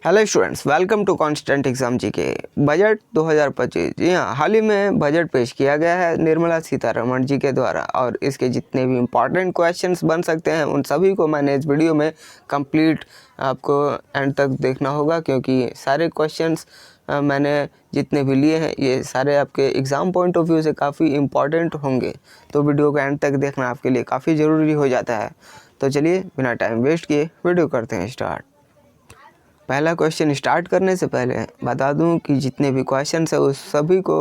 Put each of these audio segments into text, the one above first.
Hello students, welcome to constant exam GK. Budget 2025, जी हाँ, हाल ही में बजट पेश किया गया है निर्मला सीतारमण जी के द्वारा, और इसके जितने भी इम्पॉर्टेंट क्वेश्चंस बन सकते हैं उन सभी को मैंने इस वीडियो में कंप्लीट आपको एंड तक देखना होगा, क्योंकि सारे क्वेश्चंस मैंने जितने भी लिए हैं ये सारे आपके एग्ज़ाम पॉइंट ऑफ व्यू से काफ़ी इम्पॉर्टेंट होंगे। तो वीडियो को एंड तक देखना आपके लिए काफ़ी ज़रूरी हो जाता है। तो चलिए बिना टाइम वेस्ट किए वीडियो करते हैं स्टार्ट। पहला क्वेश्चन स्टार्ट करने से पहले बता दूं कि जितने भी क्वेश्चंस है उस सभी को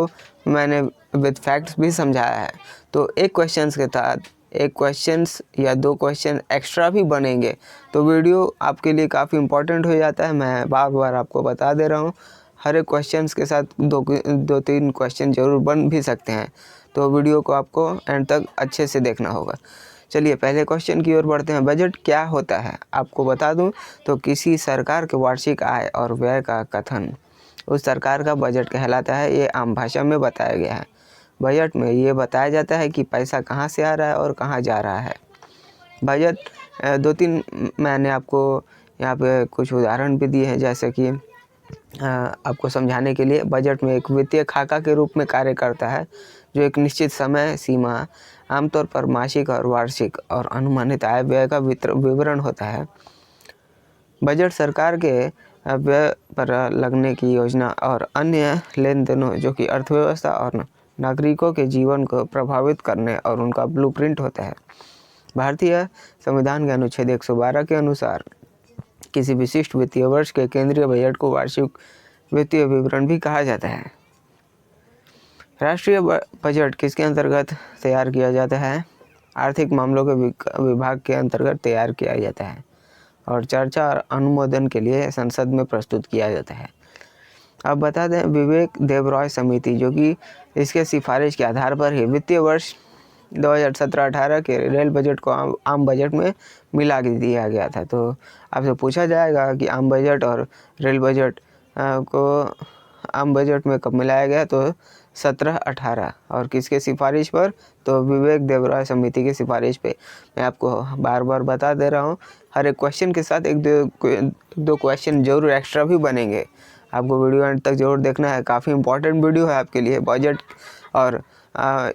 मैंने विद फैक्ट्स भी समझाया है। तो एक क्वेश्चंस के साथ एक क्वेश्चंस या दो क्वेश्चन एक्स्ट्रा भी बनेंगे तो वीडियो आपके लिए काफ़ी इम्पोर्टेंट हो जाता है। मैं बार बार आपको बता दे रहा हूँ, हर एक क्वेश्चंस के साथ दो तीन क्वेश्चन ज़रूर बन भी सकते हैं। तो वीडियो को आपको एंड तक अच्छे से देखना होगा। चलिए पहले क्वेश्चन की ओर बढ़ते हैं। बजट क्या होता है आपको बता दूं तो किसी सरकार के वार्षिक आय और व्यय का कथन उस सरकार का बजट कहलाता है। ये आम भाषा में बताया गया है। बजट में ये बताया जाता है कि पैसा कहां से आ रहा है और कहां जा रहा है। बजट दो तीन मैंने आपको यहाँ पे कुछ उदाहरण भी दिए हैं, जैसे कि आपको समझाने के लिए बजट में एक वित्तीय खाका के रूप में कार्य करता है, जो एक निश्चित समय सीमा आमतौर पर मासिक और वार्षिक और अनुमानित आय व्यय का विवरण होता है। बजट सरकार के व्यय पर लगने की योजना और अन्य लेन देनों जो कि अर्थव्यवस्था और नागरिकों के जीवन को प्रभावित करने और उनका ब्लूप्रिंट होता है। भारतीय संविधान के अनुच्छेद 112 के अनुसार किसी विशिष्ट वित्तीय वर्ष के केंद्रीय बजट को वार्षिक वित्तीय विवरण भी कहा जाता है। राष्ट्रीय बजट किसके अंतर्गत तैयार किया जाता है? आर्थिक मामलों के विभाग के अंतर्गत तैयार किया जाता है और चर्चा और अनुमोदन के लिए संसद में प्रस्तुत किया जाता है। अब बता दें, विवेक देबरॉय समिति जो कि इसके सिफारिश के आधार पर ही वित्तीय वर्ष 2017-18 के रेल बजट को आम बजट में मिला दिया गया था। तो आपसे पूछा जाएगा कि आम बजट और रेल बजट को आम बजट में कब मिलाया गया, तो 17-18 और किसके सिफारिश पर, तो विवेक देबरॉय समिति की सिफारिश पे। मैं आपको बार बार बता दे रहा हूँ, हर एक क्वेश्चन के साथ एक दो क्वेश्चन जरूर एक्स्ट्रा भी बनेंगे। आपको वीडियो एंड तक जरूर देखना है, काफ़ी इंपॉर्टेंट वीडियो है आपके लिए बजट। और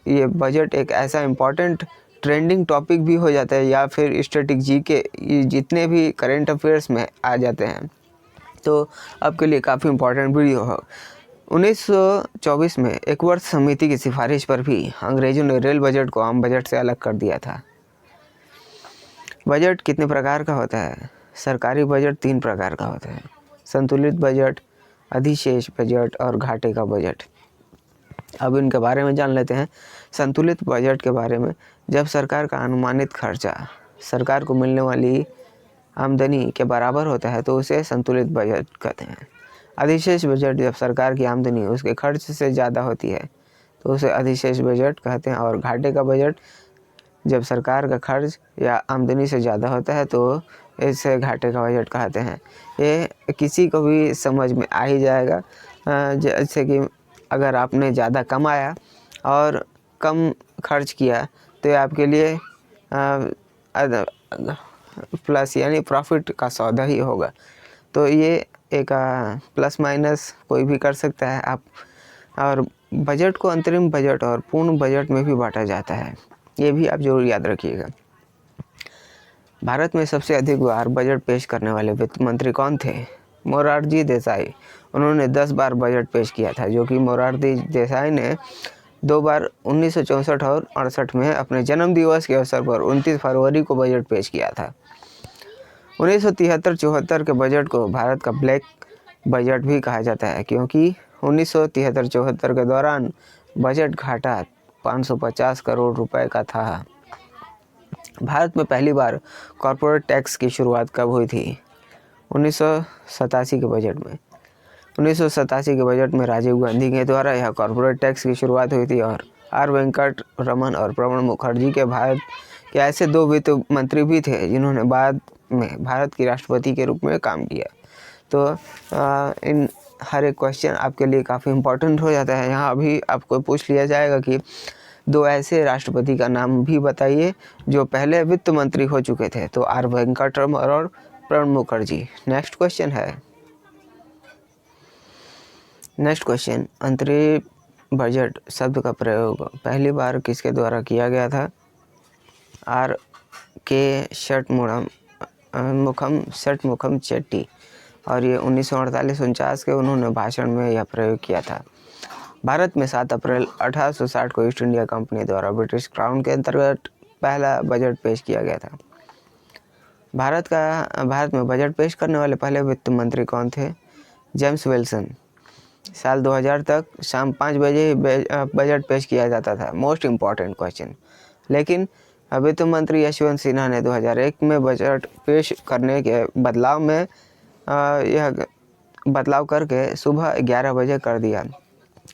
ये बजट एक ऐसा इम्पॉर्टेंट ट्रेंडिंग टॉपिक भी हो जाता है, या फिर स्टैटिक जी के जितने भी करेंट अफेयर्स में आ जाते हैं, तो आपके लिए काफ़ी इम्पॉर्टेंट वीडियो हो। 1924 में एक वर्ष समिति की सिफारिश पर भी अंग्रेजों ने रेल बजट को आम बजट से अलग कर दिया था। बजट कितने प्रकार का होता है? सरकारी बजट 3 प्रकार का होता है: संतुलित बजट, अधिशेष बजट और घाटे का बजट। अब इनके बारे में जान लेते हैं। संतुलित बजट के बारे में, जब सरकार का अनुमानित खर्चा सरकार को मिलने वाली आमदनी के बराबर होता है तो उसे संतुलित बजट कहते हैं। अधिशेष बजट, जब सरकार की आमदनी उसके खर्च से ज़्यादा होती है तो उसे अधिशेष बजट कहते हैं। और घाटे का बजट, जब सरकार का खर्च या आमदनी से ज़्यादा होता है तो इसे घाटे का बजट कहते हैं। ये किसी को भी समझ में आ ही जाएगा, जैसे कि अगर आपने ज़्यादा कमाया और कम खर्च किया तो ये आपके लिए प्लस यानी प्रॉफिट का सौदा ही होगा। तो ये एक प्लस माइनस कोई भी कर सकता है आप। और बजट को अंतरिम बजट और पूर्ण बजट में भी बांटा जाता है, ये भी आप जरूर याद रखिएगा। भारत में सबसे अधिक बार बजट पेश करने वाले वित्त मंत्री कौन थे? मोरारजी देसाई। उन्होंने 10 बार बजट पेश किया था, जो कि मोरारजी देसाई ने 2 बार 1964 और 68 में अपने जन्म दिवस के अवसर पर 29 फरवरी को बजट पेश किया था। 1973-74 के बजट को भारत का ब्लैक बजट भी कहा जाता है, क्योंकि 1973-74 के दौरान बजट घाटा 550 करोड़ रुपए का था। भारत में पहली बार कॉर्पोरेट टैक्स की शुरुआत कब हुई थी? 1987 के बजट में। 1987 के बजट में राजीव गांधी के द्वारा यह कॉर्पोरेट टैक्स की शुरुआत हुई थी, और आर वेंकट रमन और प्रणब मुखर्जी के भारत के ऐसे 2 वित्त मंत्री भी थे जिन्होंने बाद में भारत की राष्ट्रपति के रूप में काम किया। तो इन हर एक क्वेश्चन आपके लिए काफ़ी इम्पोर्टेंट हो जाता है। यहाँ अभी आपको पूछ लिया जाएगा कि 2 ऐसे राष्ट्रपति का नाम भी बताइए जो पहले वित्त मंत्री हो चुके थे, तो आर वेंकट रमन और प्रणब मुखर्जी। नेक्स्ट क्वेश्चन है, नेक्स्ट क्वेश्चन, अंतरिम बजट शब्द का प्रयोग पहली बार किसके द्वारा किया गया था? आर के षटमुखम चेट्टी, और ये 1948-49 के उन्होंने भाषण में यह प्रयोग किया था। भारत में 7 अप्रैल 1860 को ईस्ट इंडिया कंपनी द्वारा ब्रिटिश क्राउन के अंतर्गत पहला बजट पेश किया गया था। भारत में बजट पेश करने वाले पहले वित्त मंत्री कौन थे? James Wilson. साल 2000 तक शाम 5 बजे ही बजट पेश किया जाता था। Most important question. लेकिन वित्त मंत्री यशवंत सिन्हा ने 2001 में बजट पेश करने के यह बदलाव करके सुबह 11 बजे कर दिया।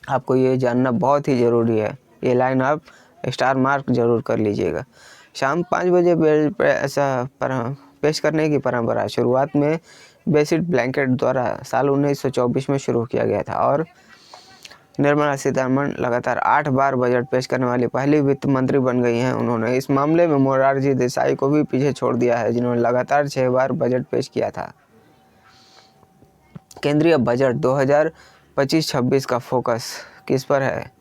आपको ये जानना बहुत ही ज़रूरी है, ये लाइन आप स्टार मार्क जरूर कर लीजिएगा। शाम 5 बजे पेश करने की परंपरा शुरुआत में बेसिड ब्लैंकेट द्वारा साल 1924 में शुरू किया गया था, और निर्मला सीतारमण लगातार 8 बार बजट पेश करने वाली पहली वित्त मंत्री बन गई हैं। उन्होंने इस मामले में मोरारजी देसाई को भी पीछे छोड़ दिया है, जिन्होंने लगातार 6 बार बजट पेश किया था। केंद्रीय बजट 2025-26 का फोकस किस पर है?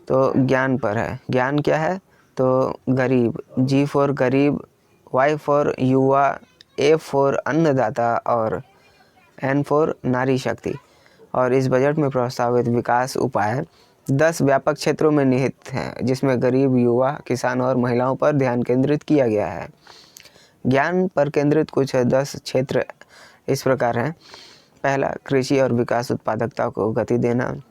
तो ज्ञान पर है। ज्ञान क्या है? तो गरीब, जी फॉर गरीब, वाई फॉर युवा, ए फॉर अन्नदाता और एन फॉर नारी शक्ति। और इस बजट में प्रस्तावित विकास उपाय 10 व्यापक क्षेत्रों में निहित हैं, जिसमें गरीब, युवा, किसान और महिलाओं पर ध्यान केंद्रित किया गया है। ज्ञान पर केंद्रित कुछ 10 क्षेत्र इस प्रकार हैं। पहला, कृषि और विकास उत्पादकता को गति देना।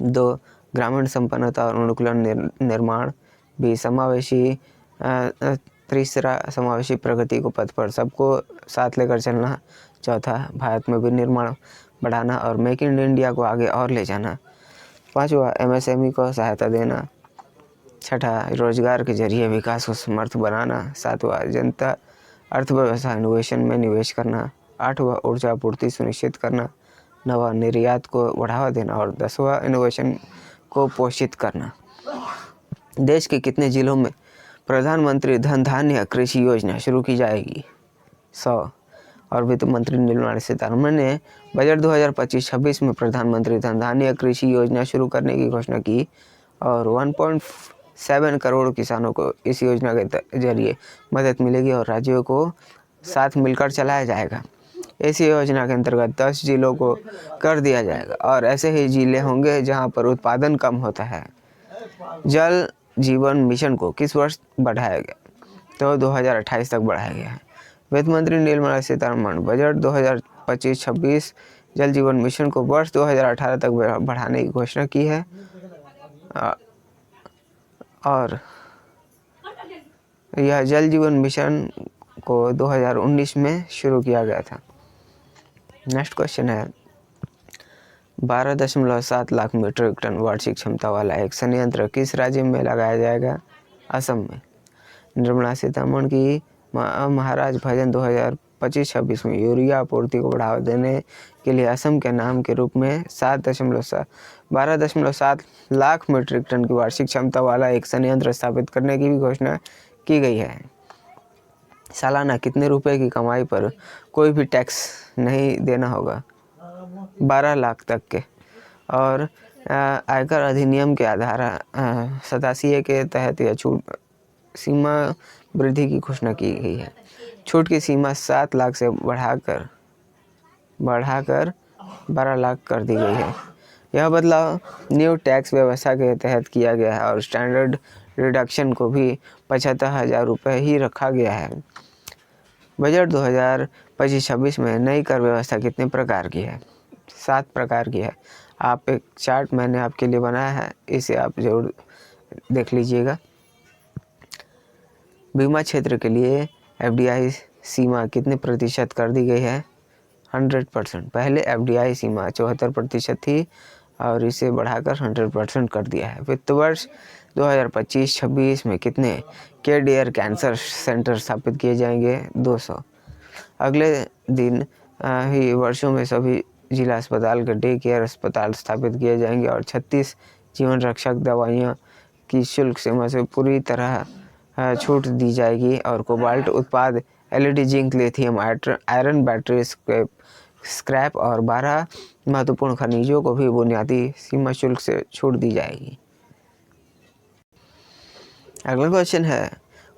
2, ग्रामीण संपन्नता और अनुकूलन निर्माण। भी समावेशी तीसरा, समावेशी प्रगति को पथ पर सबको साथ लेकर चलना। चौथा, भारत में विनिर्माण बढ़ाना और मेक इन इंडिया को आगे और ले जाना। 5वां, MSME को सहायता देना। 6ठा, रोजगार के जरिए विकास को समर्थ बनाना। 7वां, जनता अर्थव्यवस्था इनोवेशन में निवेश करना। 8वां, ऊर्जा आपूर्ति सुनिश्चित करना। 9वां, निर्यात को बढ़ावा देना। और 10वां, इनोवेशन को पोषित करना। देश के कितने जिलों में प्रधानमंत्री धन धान्य कृषि योजना शुरू की जाएगी? 100। और वित्त मंत्री निर्मला सीतारमण ने बजट 2025-26 में प्रधानमंत्री धन धान्य कृषि योजना शुरू करने की घोषणा की, और 1.7 करोड़ किसानों को इस योजना के जरिए मदद मिलेगी और राज्यों को साथ मिलकर चलाया जाएगा। इस योजना के अंतर्गत 10 जिलों को कर दिया जाएगा, और ऐसे ही जिले होंगे जहां पर उत्पादन कम होता है। जल जीवन मिशन को किस वर्ष बढ़ाया गया? तो 2028 तक बढ़ाया गया है। वित्त मंत्री निर्मला सीतारमण बजट 2025-26 जल जीवन मिशन को वर्ष 2018 तक बढ़ाने की घोषणा की है, और यह जल जीवन मिशन को 2019 में शुरू किया गया था। नेक्स्ट क्वेश्चन है, 12.7 लाख मीट्रिक टन वार्षिक क्षमता वाला एक संयंत्र किस राज्य में लगाया जाएगा? असम में। निर्मला सीतारमण की महाराज भजन 2025-26 में यूरिया आपूर्ति को बढ़ावा देने के लिए असम के नाम के रूप में 12.7 लाख मीट्रिक टन की वार्षिक क्षमता वाला एक संयंत्र स्थापित करने की भी घोषणा की गई है। सालाना कितने रुपए की कमाई पर कोई भी टैक्स नहीं देना होगा? 12 लाख तक के। और आयकर अधिनियम के आधार 87A के तहत यह छूट सीमा वृद्धि की घोषणा की गई है। छूट की सीमा 7 लाख से बढ़ाकर 12 लाख कर दी गई है। यह बदलाव न्यू टैक्स व्यवस्था के तहत किया गया है, और स्टैंडर्ड रिडक्शन को भी 75,000 रुपये ही रखा गया है। बजट 2025-26 में नई कर व्यवस्था कितने प्रकार की है? 7 प्रकार की है। आप एक चार्ट मैंने आपके लिए बनाया है, इसे आप जरूर देख लीजिएगा। बीमा क्षेत्र के लिए FDI सीमा कितने प्रतिशत कर दी गई है? 100%। पहले FDI सीमा 74% थी, और इसे बढ़ाकर 100% कर दिया है। वित्त वर्ष 2025-26 में कितने केयर कैंसर सेंटर स्थापित किए जाएंगे? 200। अगले दिन ही वर्षों में सभी जिला अस्पताल के डे केयर अस्पताल स्थापित किए जाएंगे, और 36 जीवन रक्षक दवाइयाँ की शुल्क सीमा से पूरी तरह छूट दी जाएगी, और कोबाल्ट उत्पाद LED zinc lithium iron batteries के स्क्रैप और 12 महत्वपूर्ण खनिजों को भी बुनियादी सीमा शुल्क से छूट दी जाएगी। अगला क्वेश्चन है,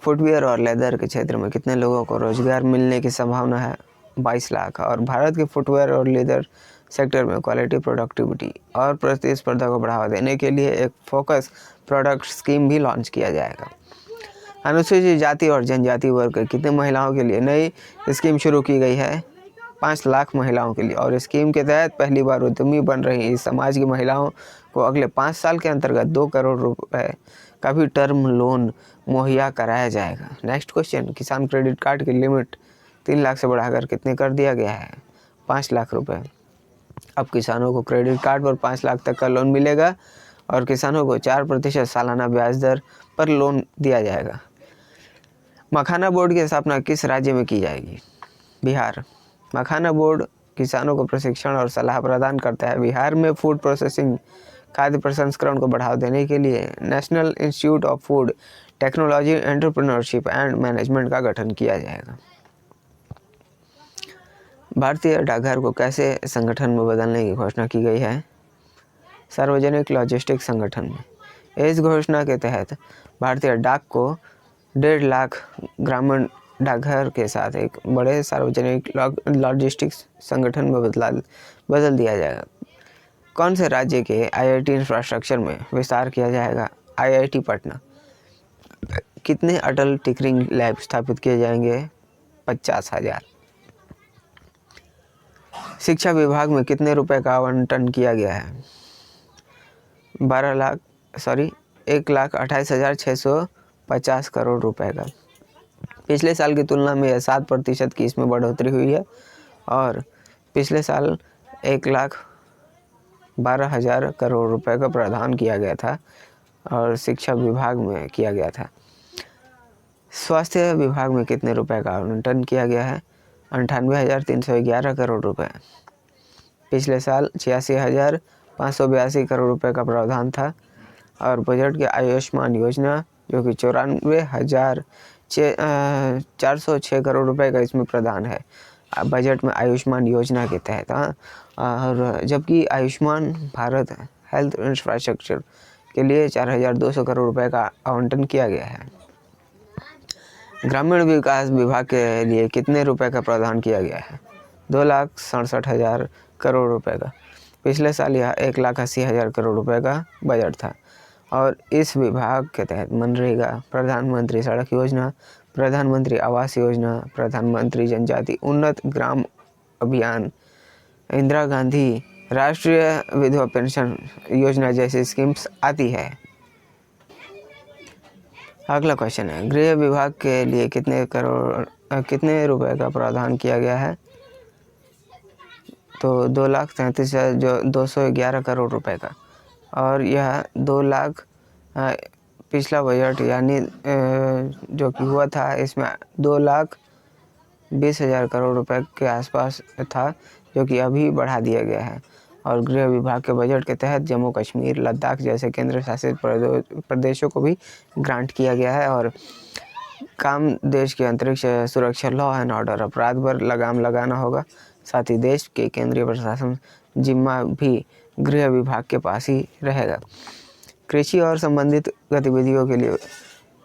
फुटवियर और लेदर के क्षेत्र में कितने लोगों को रोजगार मिलने की संभावना है? 22 लाख। और भारत के फुटवेयर और लेदर सेक्टर में क्वालिटी, प्रोडक्टिविटी और प्रतिस्पर्धा को बढ़ावा देने के लिए एक फोकस प्रोडक्ट स्कीम भी लॉन्च किया जाएगा। अनुसूचित जाति और जनजाति वर्ग के कितने महिलाओं के लिए नई स्कीम शुरू की गई है? 5 लाख महिलाओं के लिए। और स्कीम के तहत पहली बार उद्यमी बन रही इस समाज की महिलाओं को अगले 5 साल के अंतर्गत 2 करोड़ रुपए का भी टर्म लोन मुहैया कराया जाएगा। नेक्स्ट क्वेश्चन, किसान क्रेडिट कार्ड की लिमिट 3 लाख से बढ़ाकर कितने कर दिया गया है? 5 लाख रुपए। अब किसानों को क्रेडिट कार्ड पर 5 लाख तक का लोन मिलेगा और किसानों को 4% सालाना ब्याज दर पर लोन दिया जाएगा। मखाना बोर्ड की स्थापना किस राज्य में की जाएगी? बिहार। मखाना बोर्ड किसानों को प्रशिक्षण और सलाह प्रदान करता है। बिहार में फूड प्रोसेसिंग, खाद्य प्रसंस्करण को बढ़ावा देने के लिए national institute of food technology, entrepreneurship and management का गठन किया जाएगा। भारतीय डाकघर को कैसे संगठन में बदलने की घोषणा की गई है? सार्वजनिक लॉजिस्टिक्स संगठन में। इस घोषणा के तहत भारतीय डाक को 1.5 लाख ग्रामीण डाकघर के साथ एक बड़े सार्वजनिक लॉजिस्टिक्स संगठन में बदल दिया जाएगा। कौन से राज्य के आईआईटी इंफ्रास्ट्रक्चर में विस्तार किया जाएगा? आईआईटी पटना। कितने अटल टिंकरिंग लैब स्थापित किए जाएंगे? 50,000। शिक्षा विभाग में कितने रुपए का आवंटन किया गया है? 1,28,650 करोड़ रुपए का। पिछले साल की तुलना में 7% की इसमें बढ़ोतरी हुई है और पिछले साल 1,12,000 करोड़ रुपए का प्रावधान किया गया था और शिक्षा विभाग में किया गया था। स्वास्थ्य विभाग में कितने रुपए का आवंटन किया गया है? 98,311 करोड़ रुपए। पिछले साल 86,582 करोड़ रुपए का प्रावधान था और बजट के आयुष्मान योजना जो कि 94,406 करोड़ रुपए का इसमें प्रदान है बजट में आयुष्मान योजना के तहत। और जबकि आयुष्मान भारत हेल्थ इंफ्रास्ट्रक्चर के लिए 4,200 करोड़ रुपए का आवंटन किया गया है। ग्रामीण विकास विभाग के लिए कितने रुपए का प्रावधान किया गया है? 2,67,000 करोड़ रुपए का। पिछले साल यह 1,80,000 करोड़ रुपए का बजट था और इस विभाग के तहत मनरेगा, प्रधानमंत्री सड़क योजना, प्रधानमंत्री आवास योजना, प्रधानमंत्री जनजाति उन्नत ग्राम अभियान, इंदिरा गांधी राष्ट्रीय विधवा पेंशन योजना जैसी स्कीम्स आती है। अगला क्वेश्चन है, गृह विभाग के लिए कितने रुपए का प्रावधान किया गया है? तो 2,33,211 करोड़ रुपए का। और यह 2 लाख पिछला बजट यानी जो कि हुआ था इसमें 2,20,000 करोड़ रुपए के आसपास था जो कि अभी बढ़ा दिया गया है। और गृह विभाग के बजट के तहत जम्मू कश्मीर, लद्दाख जैसे केंद्र शासित प्रदेशों को भी ग्रांट किया गया है और काम देश के अंतरिक्ष सुरक्षा, लॉ एंड ऑर्डर, अपराध पर लगाम लगाना होगा। साथ ही देश के केंद्रीय प्रशासन जिम्मा भी गृह विभाग के पास ही रहेगा। कृषि और संबंधित गतिविधियों के लिए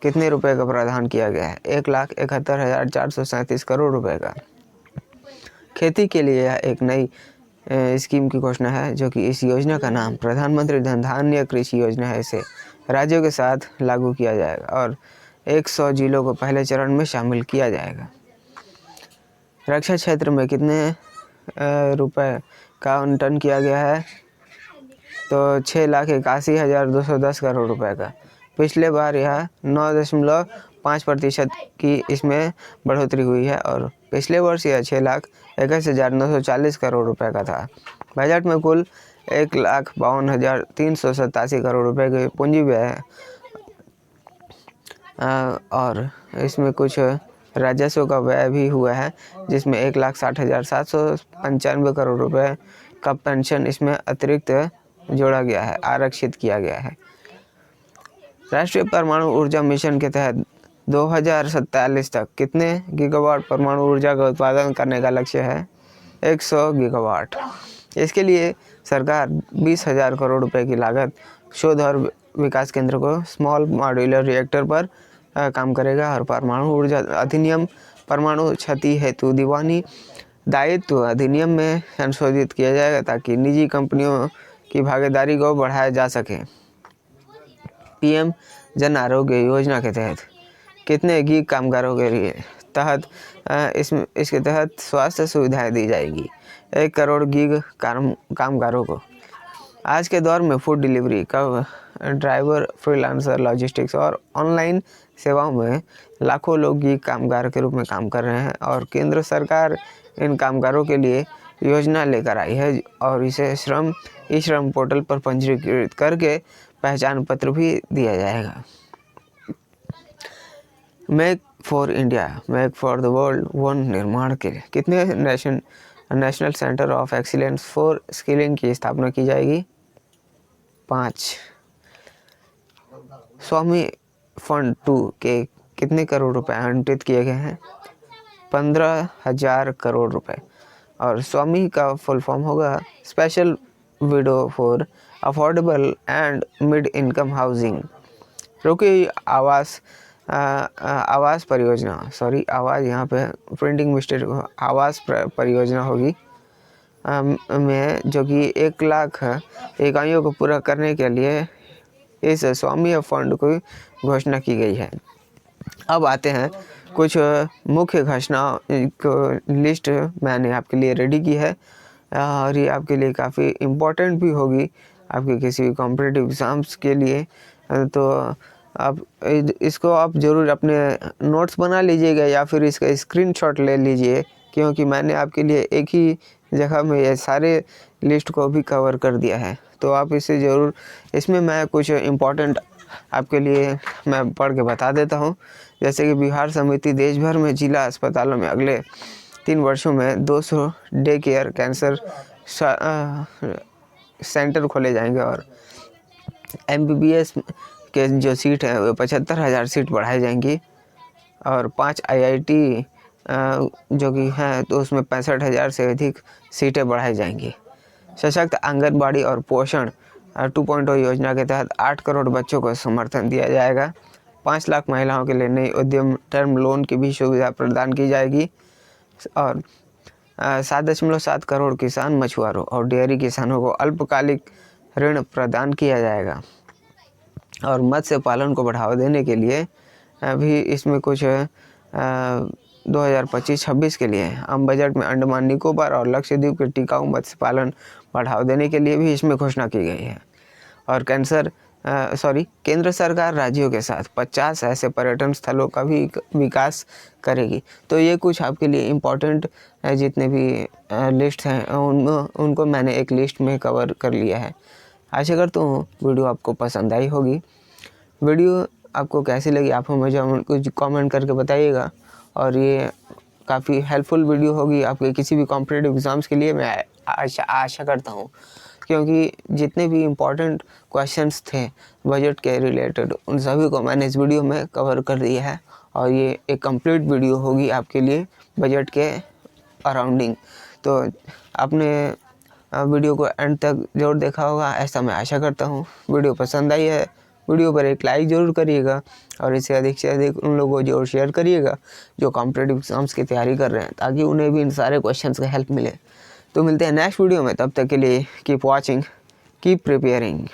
कितने रुपए का प्रावधान किया गया है? 1,71,437 करोड़ रुपए का। खेती के लिए यह एक नई स्कीम की घोषणा है जो कि इस योजना का नाम प्रधानमंत्री धन धान्य कृषि योजना है। इसे राज्यों के साथ लागू किया जाएगा और 100 जिलों को पहले चरण में शामिल किया जाएगा। रक्षा क्षेत्र में कितने रुपए का आवंटन किया गया है? तो 6,81,210 करोड़ रुपए का। पिछले बार यह 9.5% की इसमें बढ़ोतरी हुई है और पिछले वर्ष यह 6,21,940 करोड़ रुपए का था। बजट में कुल 1,52,387 करोड़ रुपए की पूंजी व्यय है और इसमें कुछ राजस्व का व्यय भी हुआ है जिसमें 1,60,795 करोड़ रुपए का पेंशन इसमें अतिरिक्त जोड़ा गया है, आरक्षित किया गया है। राष्ट्रीय परमाणु ऊर्जा मिशन के तहत 2047 तक कितने गीगावाट परमाणु ऊर्जा का उत्पादन करने का लक्ष्य है? 100 गीगावाट। इसके लिए सरकार 20,000 करोड़ रुपए की लागत शोध और विकास केंद्र को स्मॉल मॉड्यूलर रिएक्टर पर काम करेगा। और परमाणु ऊर्जा अधिनियम परमाणु क्षति हेतु दीवानी दायित्व अधिनियम में संशोधित किया जाएगा ताकि निजी कंपनियों की भागीदारी को बढ़ाया जा सके। पीएम जन आरोग्य योजना के तहत कितने गीग कामगारों के लिए इसके तहत स्वास्थ्य सुविधाएं दी जाएगी? 1 करोड़ गीग कामगारों को। आज के दौर में फूड डिलीवरी का ड्राइवर, फ्रीलांसर, लॉजिस्टिक्स और ऑनलाइन सेवाओं में लाखों लोग गीग कामगार के रूप में काम कर रहे हैं और केंद्र सरकार इन कामगारों के लिए योजना लेकर आई है और इसे ई श्रम पोर्टल पर पंजीकृत करके पहचान पत्र भी दिया जाएगा। Make for India, make for the world one निर्माण के लिए कितने national centre of excellence for skilling की स्थापना की जाएगी? 5। स्वामी फंड 2 के कितने करोड़ रुपए आवंटित किए गए हैं? 15,000 करोड़ रुपए। और स्वामी का फुल फॉर्म होगा special window for affordable and mid income housing. रुकी आवास परियोजना, सॉरी आवाज़ यहाँ पे प्रिंटिंग मिस्टेक, आवास परियोजना होगी में जो कि 1 लाख इकाइयों को पूरा करने के लिए इस स्वामी फंड की घोषणा की गई है। अब आते हैं कुछ मुख्य घोषणाओं को लिस्ट मैंने आपके लिए रेडी की है और ये आपके लिए काफ़ी इम्पोर्टेंट भी होगी आपके किसी भी कॉम्पिटिटिव एग्ज़ाम्स के लिए। तो आप इसको आप ज़रूर अपने नोट्स बना लीजिएगा या फिर इसका स्क्रीनशॉट ले लीजिए, क्योंकि मैंने आपके लिए एक ही जगह में ये सारे लिस्ट को भी कवर कर दिया है। तो आप इसे ज़रूर, इसमें मैं कुछ इम्पोर्टेंट आपके लिए मैं पढ़ के बता देता हूँ। जैसे कि बिहार समिति देश भर में जिला अस्पतालों में अगले 3 वर्षों में 200 डे केयर कैंसर सेंटर खोले जाएंगे और MBBS के जो सीट है वो 75,000 सीट बढ़ाई जाएंगी और 5 IIT जो कि हैं तो उसमें 65,000 से अधिक सीटें बढ़ाई जाएंगी। सशक्त आंगनबाड़ी और पोषण 2.0 योजना के तहत 8 करोड़ बच्चों को समर्थन दिया जाएगा। 5 लाख महिलाओं के लिए नई उद्यम टर्म लोन की भी सुविधा प्रदान की जाएगी और 7.7 करोड़ किसान मछुआरों और डेयरी किसानों को अल्पकालिक ऋण प्रदान किया जाएगा। और मत्स्य पालन को बढ़ावा देने के लिए भी इसमें कुछ 2025-26 के लिए आम बजट में अंडमान निकोबार और लक्षद्वीप के टिकाऊ मत्स्य पालन बढ़ावा देने के लिए भी इसमें घोषणा की गई है। और केंद्र सरकार राज्यों के साथ 50 ऐसे पर्यटन स्थलों का भी विकास करेगी। तो ये कुछ आपके लिए इम्पोर्टेंट जितने भी लिस्ट हैं उनको मैंने एक लिस्ट में कवर कर लिया है। आशा करता हूँ वीडियो आपको पसंद आई होगी। वीडियो आपको कैसी लगी आप मुझे कुछ कमेंट करके बताइएगा और ये काफ़ी हेल्पफुल वीडियो होगी आपके किसी भी कॉम्पिटिटिव एग्ज़ाम्स के लिए, मैं आशा करता हूँ, क्योंकि जितने भी इम्पोर्टेंट क्वेश्चंस थे बजट के रिलेटेड उन सभी को मैंने इस वीडियो में कवर कर दिया है और ये एक कंप्लीट वीडियो होगी आपके लिए बजट के अराउंडिंग। तो आपने वीडियो को एंड तक जरूर देखा होगा ऐसा मैं आशा करता हूँ। वीडियो पसंद आई है वीडियो पर एक लाइक ज़रूर करिएगा और इसे अधिक से अधिक उन लोगों को जरूर शेयर करिएगा जो कॉम्पिटिटिव एग्जाम्स की तैयारी कर रहे हैं, ताकि उन्हें भी इन सारे क्वेश्चंस का हेल्प मिले। तो मिलते हैं नेक्स्ट वीडियो में, तब तक के लिए कीप वॉचिंग, कीप प्रिपेयरिंग।